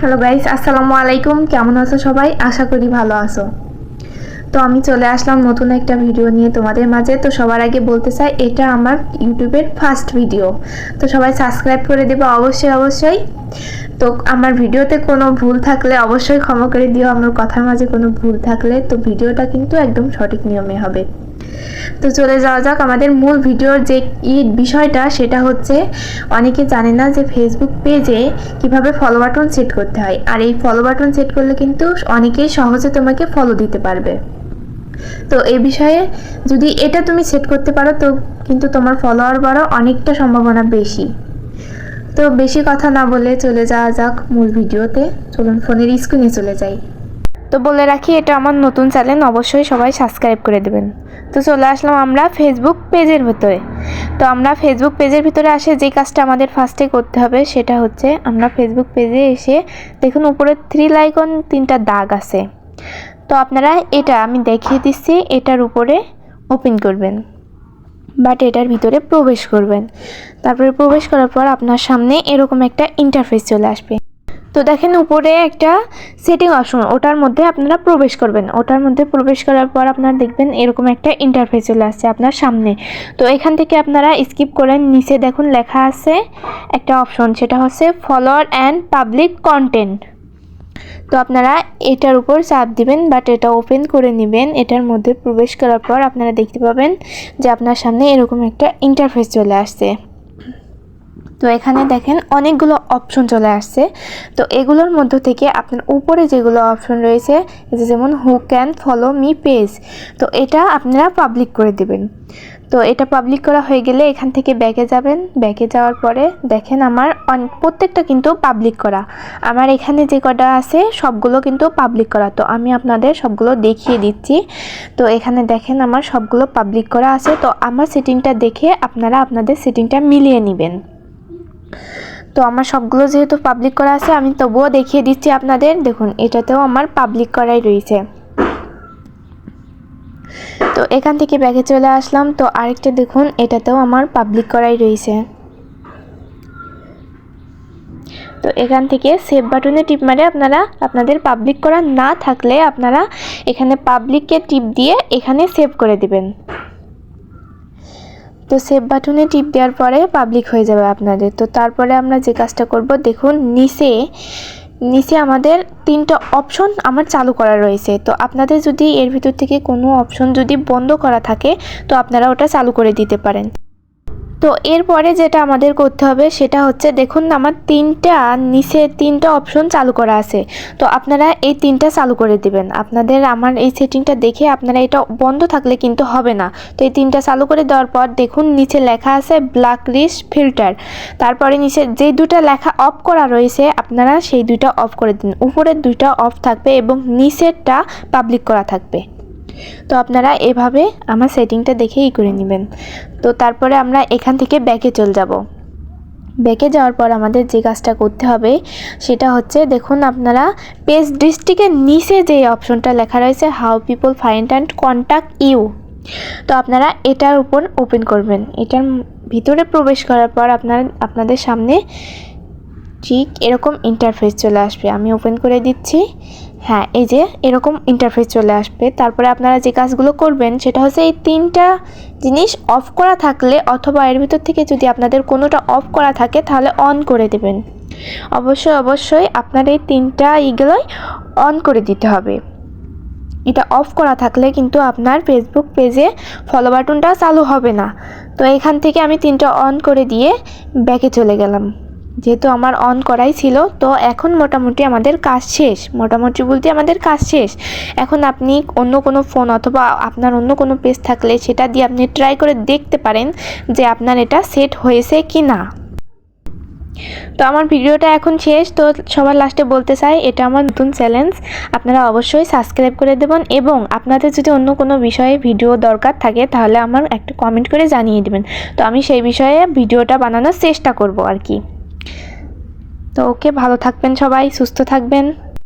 Hello guys, আসসালামু আলাইকুম। কেমন আছো সবাই? আশা করি ভালো আছো। তো আমি চলে আসলাম নতুন একটা ভিডিও নিয়ে তোমাদের মাঝে। তো সবার আগে বলতে চাই, এটা আমার ইউটিউবের ফার্স্ট ভিডিও। তো সবাই সাবস্ক্রাইব করে দেবো অবশ্যই। তো আমার ভিডিওতে কোনো ভুল থাকলে অবশ্যই ক্ষমা করে দিও। আমার কথার মাঝে কোনো ভুল থাকলে। তো ভিডিওটা কিন্তু একদম সঠিক নিয়মে হবে। তো চলে যাওয়া যাক আমাদের মূল ভিডিওর যে বিষয়টা, সেটা হচ্ছে অনেকে জানে না যে ফেসবুক পেজে কিভাবে ফলো বাটন সেট করতে হয়। আর এই ফলো বাটন সেট করলে কিন্তু অনেকেই সহজে তোমাকে ফলো দিতে পারবে। তো এই বিষয়ে যদি এটা তুমি সেট করতে পারো, তো কিন্তু তোমার ফলোয়ার বাড়ার অনেকটা সম্ভাবনা বেশি। তো বেশি কথা না বলে চলে যাওয়া যাক মূল ভিডিওতে। চলুন ফোনের স্ক্রিনে চলে যাই। তো বলে রাখি, এটা আমার নতুন চ্যানেল, অবশ্যই সবাই সাবস্ক্রাইব করে দেবেন। তো চলে আসলাম আমরা ফেসবুক পেজের ভিতরে। তো আমরা ফেসবুক পেজের ভিতরে আসে যে কাজটা আমাদের ফার্স্টে করতে হবে, সেটা হচ্ছে আমরা ফেসবুক পেজে এসে দেখুন উপরে 3 আইকন 3টা দাগ আছে। তো আপনারা এটা আমি দেখিয়ে দিচ্ছি, এটার উপরে ওপেন করবেন, বাট এটার ভিতরে প্রবেশ করবেন। তারপরে প্রবেশ করার পর আপনার সামনে এরকম একটা ইন্টারফেস চলে আসবে। তো দেখেন উপরে একটা সেটিং অপশন, ওটার মধ্যে আপনারা প্রবেশ করবেন। ওটার মধ্যে প্রবেশ করার পর আপনারা দেখবেন এরকম একটা ইন্টারফেস চলে আসছে আপনার সামনে। তো এখান থেকে আপনারা স্কিপ করেন, নিচে দেখুন লেখা আছে একটা অপশন, সেটা হচ্ছে ফলোয়ার অ্যান্ড পাবলিক কন্টেন্ট। তো আপনারা এটার উপর চাপ দিবেন, বাট এটা ওপেন করে নেবেন। এটার মধ্যে প্রবেশ করার পর আপনারা দেখতে পাবেন যে আপনার সামনে এরকম একটা ইন্টারফেস চলে আসছে। তো এখানে দেখেন অনেকগুলো অপশন চলে আসছে। তো এগুলোর মধ্য থেকে আপনার উপরে যেগুলো অপশন রয়েছে, যেমন who can follow me page, তো এটা আপনারা পাবলিক করে দেবেন। তো এটা পাবলিক করা হয়ে গেলে এখান থেকে ব্যাকে যাবেন। ব্যাকে যাওয়ার পরে দেখেন আমার প্রত্যেকটা কিন্তু পাবলিক করা। আমার এখানে যে কটা আছে সবগুলো কিন্তু পাবলিক করা। তো আমি আপনাদের সবগুলো দেখিয়ে দিচ্ছি। তো এখানে দেখেন আমার সবগুলো পাবলিক করা আছে। তো আমার সেটিংটা দেখে আপনারা আপনাদের সেটিংটা মিলিয়ে নেবেন। তো আমার সবগুলো যেহেতু পাবলিক করা আছে, আমি তবুও দেখিয়ে দিচ্ছি আপনাদের। দেখুন এটাতেও আমার পাবলিক করাই রয়েছে। তো এখান থেকে ব্যাকে চলে আসলাম। তো আরেকটা দেখুন, এটাতেও আমার পাবলিক করাই রয়েছে। তো এখান থেকে সেভ বাটনে টিপ মারে আপনারা আপনাদের পাবলিক করা না থাকলে আপনারা এখানে পাবলিককে টিপ দিয়ে এখানে সেভ করে দিবেন। তো সেভ বাটনে টিপ দেওয়ার পরে পাবলিক হয়ে যাবে আপনাদের। তো তারপরে আমরা যে কাজটা করব, দেখুন নিচে আমাদের 3টা অপশন আমার চালু করা রয়েছে। তো আপনাদের যদি এর ভিতর থেকে কোনো অপশন যদি বন্ধ করা থাকে, তো আপনারা ওটা চালু করে দিতে পারেন। তো এরপরে যেটা আমাদের করতে হবে সেটা হচ্ছে, দেখুন আমার নিচে 3টা অপশন চালু করা আছে। তো আপনারা এই 3টা চালু করে দিবেন। আপনাদের আমার এই সেটিংটা দেখে আপনারা এটা বন্ধ থাকলে কিন্তু হবে না। তো এই 3টা চালু করে দেওয়ার পর দেখুন নিচে লেখা আছে ব্ল্যাক লিস্ট ফিল্টার। তারপরে নিচে যে 2টা লেখা অফ করা রয়েছে আপনারা সেই 2টা অফ করে দিন। উপরের 2টা অফ থাকবে এবং নিচেরটা পাবলিক করা থাকবে। তো আপনারা এভাবে আমার সেটিংটা দেখেই করে নেবেন। তো তারপরে আমরা এখান থেকে ব্যাকে চলে যাব। ব্যাকে যাওয়ার পর আমাদের যে কাজটা করতে হবে সেটা হচ্ছে, দেখুন আপনারা পেজ ডিস্ট্রিক্টের নিচে যে অপশনটা লেখা রয়েছে how people find and contact you, তো আপনারা এটার উপর ওপেন করবেন। এটার ভিতরে প্রবেশ করার পর আপনাদের সামনে ঠিক এরকম ইন্টারফেস চলে আসবে। আমি ওপেন করে দিচ্ছি। হ্যাঁ, এই যে এরকম ইন্টারফেস চলে আসবে। তারপরে আপনারা যে কাজগুলো করবেন সেটা হচ্ছে, এই 3টা জিনিস অফ করা থাকলে অথবা এর ভিতর থেকে যদি আপনাদের কোনোটা অফ করা থাকে তাহলে অন করে দেবেন। অবশ্যই আপনার এই 3টা ইগুলোই অন করে দিতে হবে। এটা অফ করা থাকলে কিন্তু আপনার ফেসবুক পেজে ফলো বাটনটা চালু হবে না। তো এখান থেকে আমি 3টা অন করে দিয়ে ব্যাকে চলে গেলাম। যেহেতু আমার অন করাই ছিল, তো এখন মোটামুটি আমাদের কাজ শেষ। মোটামুটি বলতে আমাদের কাজ শেষ। এখন আপনি অন্য কোনো ফোন অথবা আপনার অন্য কোনো পেজ থাকলে সেটা দিয়ে আপনি ট্রাই করে দেখতে পারেন যে আপনার এটা সেট হয়েছে কি না। তো আমার ভিডিওটা এখন শেষ। তো সবার লাস্টে বলতে চাই, এটা আমার নতুন চ্যালেঞ্জ, আপনারা অবশ্যই সাবস্ক্রাইব করে দেবেন এবং আপনাদের যদি অন্য কোনো বিষয়ে ভিডিও দরকার থাকে তাহলে আমার একটা কমেন্ট করে জানিয়ে দেবেন। তো আমি সেই বিষয়ে ভিডিওটা বানানোর চেষ্টা করব আর কি। তো ওকে, ভালো থাকবেন সবাই, সুস্থ থাকবেন।